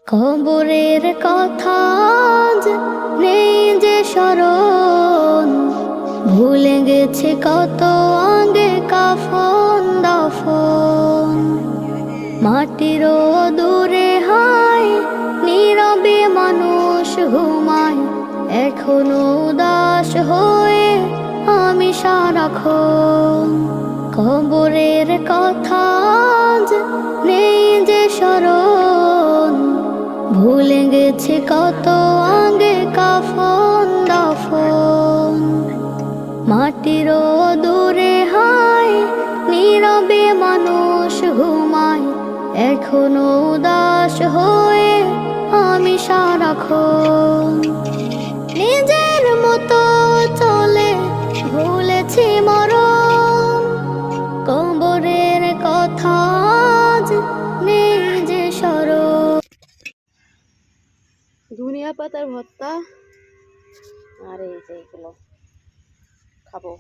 কবরের কথা আজ নেই যে স্মরণ, ভুলে গেছে কত আগে কাফন দাফন। মাটিরও দূরে হায় নীরবে মানুষ ঘুমায়, এখনো উদাস হয়ে আমি সারাক্ষণ। কবরের কথা আজ নেই যে স্মরণ, ভুলে গেছে কত আগে কাফন দাফন। মাটিরও দূরে হায় নীরবে মানুষ ঘুমায়, এখনো উদাস হয়ে আমি সারাক্ষণ। নিজের মতো চলে ভুলেছি মরণ, কবরের কথা আজ নেই যে স্মরণ। ধনিয়া পাতার ভর্তা আর এই যে এগুলো খাবো।